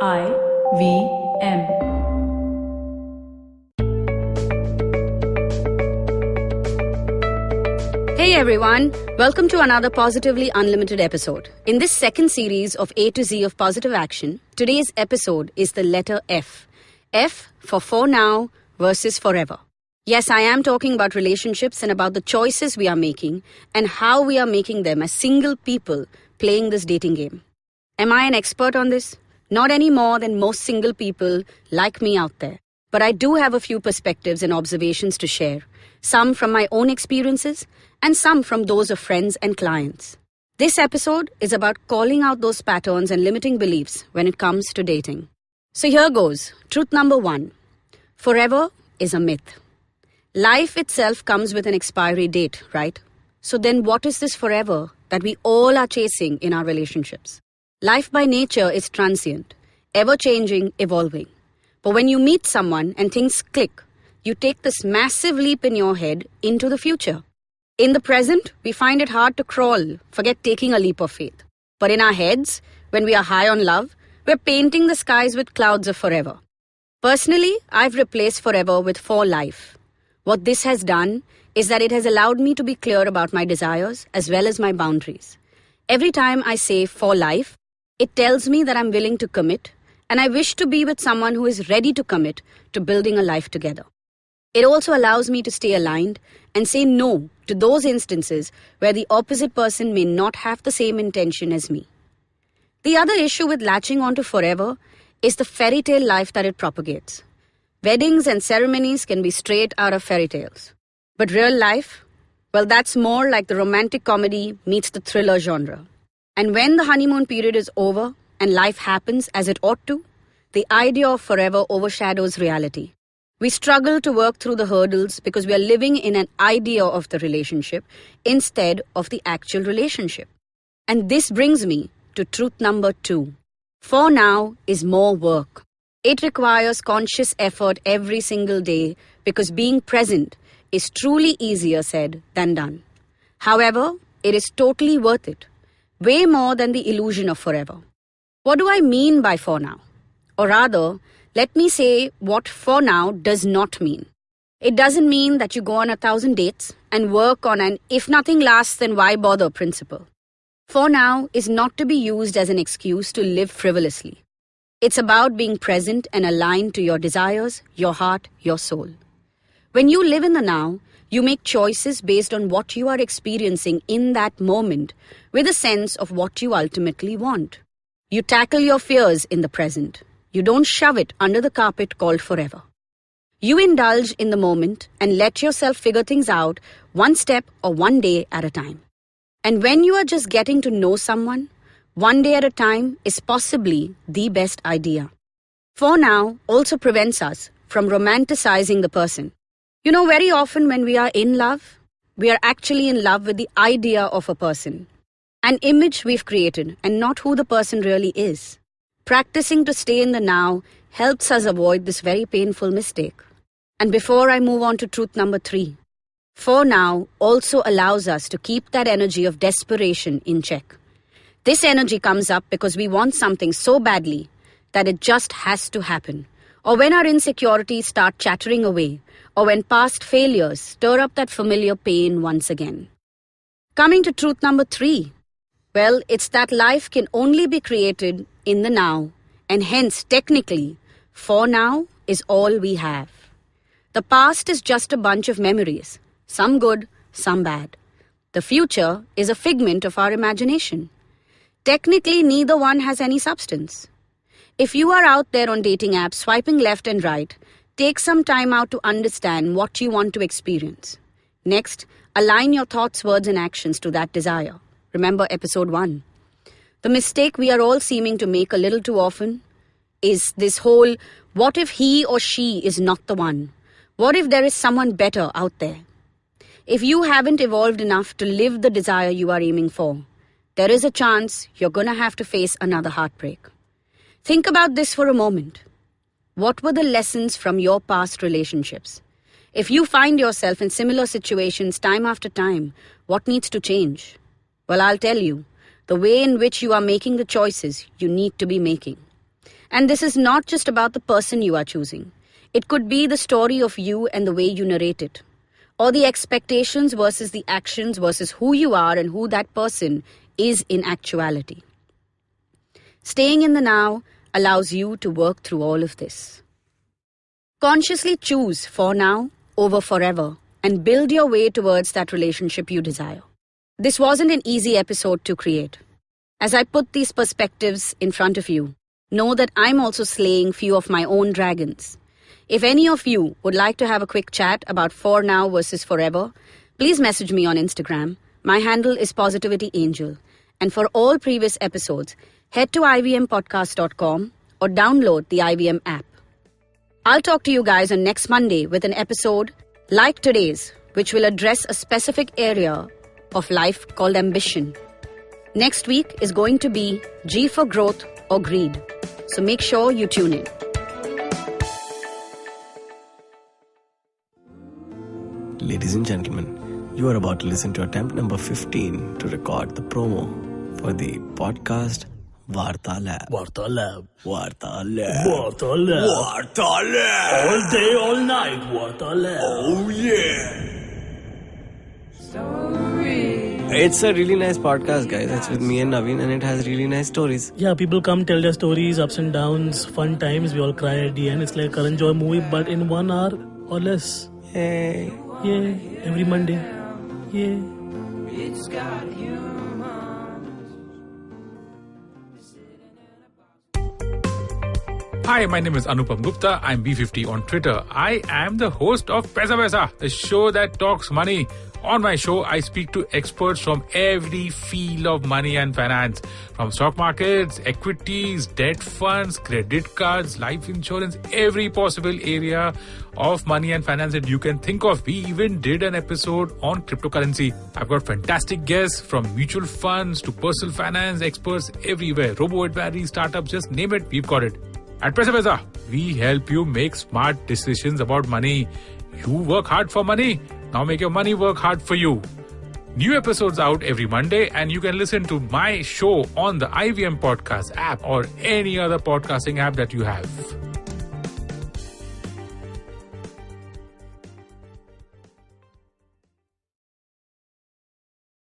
IVM. Hey everyone, welcome to another Positively Unlimited episode. In this second series of A to Z of Positive Action, today's episode is the letter F. F for now versus forever. Yes, I am talking about relationships and about the choices we are making and how we are making them as single people playing this dating game. Am I an expert on this? Not any more than most single people like me out there. But I do have a few perspectives and observations to share. Some from my own experiences and some from those of friends and clients. This episode is about calling out those patterns and limiting beliefs when it comes to dating. So here goes. Truth number 1. Forever is a myth. Life itself comes with an expiry date, right? So then what is this forever that we all are chasing in our relationships? Life by nature is transient, ever-changing, evolving. But when you meet someone and things click, you take this massive leap in your head into the future. In the present, we find it hard to crawl, forget taking a leap of faith. But in our heads, when we are high on love, we're painting the skies with clouds of forever. Personally, I've replaced forever with for life. What this has done is that it has allowed me to be clear about my desires as well as my boundaries. Every time I say for life, it tells me that I'm willing to commit and I wish to be with someone who is ready to commit to building a life together. It also allows me to stay aligned and say no to those instances where the opposite person may not have the same intention as me. The other issue with latching onto forever is the fairy tale life that it propagates. Weddings and ceremonies can be straight out of fairy tales. But real life? Well, that's more like the romantic comedy meets the thriller genre. And when the honeymoon period is over and life happens as it ought to, the idea of forever overshadows reality. We struggle to work through the hurdles because we are living in an idea of the relationship instead of the actual relationship. And this brings me to truth number 2. For now is more work. It requires conscious effort every single day because being present is truly easier said than done. However, it is totally worth it. Way more than the illusion of forever. What do I mean by for now? Or rather, let me say what for now does not mean. It doesn't mean that you go on 1,000 dates and work on an if nothing lasts then why bother principle. For now is not to be used as an excuse to live frivolously. It's about being present and aligned to your desires, your heart, your soul. When you live in the now, you make choices based on what you are experiencing in that moment with a sense of what you ultimately want. You tackle your fears in the present. You don't shove it under the carpet called forever. You indulge in the moment and let yourself figure things out one step or one day at a time. And when you are just getting to know someone, one day at a time is possibly the best idea. For now also prevents us from romanticizing the person. You know, very often when we are in love, we are actually in love with the idea of a person, an image we've created and not who the person really is. Practicing to stay in the now helps us avoid this very painful mistake. And before I move on to truth number 3, for now also allows us to keep that energy of desperation in check. This energy comes up because we want something so badly that it just has to happen. Or when our insecurities start chattering away, or when past failures stir up that familiar pain once again. Coming to truth number 3, well, it's that life can only be created in the now, and hence, technically, for now is all we have. The past is just a bunch of memories, some good, some bad. The future is a figment of our imagination. Technically, neither one has any substance. If you are out there on dating apps swiping left and right, take some time out to understand what you want to experience. Next, align your thoughts, words, and actions to that desire. Remember episode 1. The mistake we are all seeming to make a little too often is this whole, what if he or she is not the one? What if there is someone better out there? If you haven't evolved enough to live the desire you are aiming for, there is a chance you're going to have to face another heartbreak. Think about this for a moment. What were the lessons from your past relationships? If you find yourself in similar situations time after time, what needs to change? Well, I'll tell you, the way in which you are making the choices you need to be making. And this is not just about the person you are choosing. It could be the story of you and the way you narrate it, or the expectations versus the actions versus who you are and who that person is in actuality. Staying in the now allows you to work through all of this. Consciously choose for now over forever and build your way towards that relationship you desire. This wasn't an easy episode to create. As I put these perspectives in front of you, know that I'm also slaying few of my own dragons. If any of you would like to have a quick chat about for now versus forever, please message me on Instagram. My handle is positivityangel. And for all previous episodes, head to ivmpodcast.com or download the IVM app. I'll talk to you guys on next Monday with an episode like today's, which will address a specific area of life called ambition. Next week is going to be G for growth or greed. So make sure you tune in. Ladies and gentlemen, you are about to listen to attempt number 15 to record the promo for the podcast Vartalab. Vartalab. Vartalab. Vartalab. Vartalab. All day, all night, Vartalab. Oh yeah. It's a really nice podcast, guys. It's with me and Naveen, and it has really nice stories. Yeah, people come tell their stories, ups and downs, fun times. We all cry at the end. It's like a Karan Joy movie, but in 1 hour or less. Hey. Yeah, every Monday. Yeah. Hi, my name is Anupam Gupta. I'm B50 on Twitter. I am the host of Paisa Vaisa, the show that talks money. On my show, I speak to experts from every field of money and finance, from stock markets, equities, debt funds, credit cards, life insurance, every possible area of money and finance that you can think of. We even did an episode on cryptocurrency. I've got fantastic guests from mutual funds to personal finance experts everywhere. Robo-advisory, startups, just name it, we've got it. At Paisa Vaisa, we help you make smart decisions about money. You work hard for money. Now make your money work hard for you. New episodes out every Monday, and you can listen to my show on the IVM Podcast app or any other podcasting app that you have.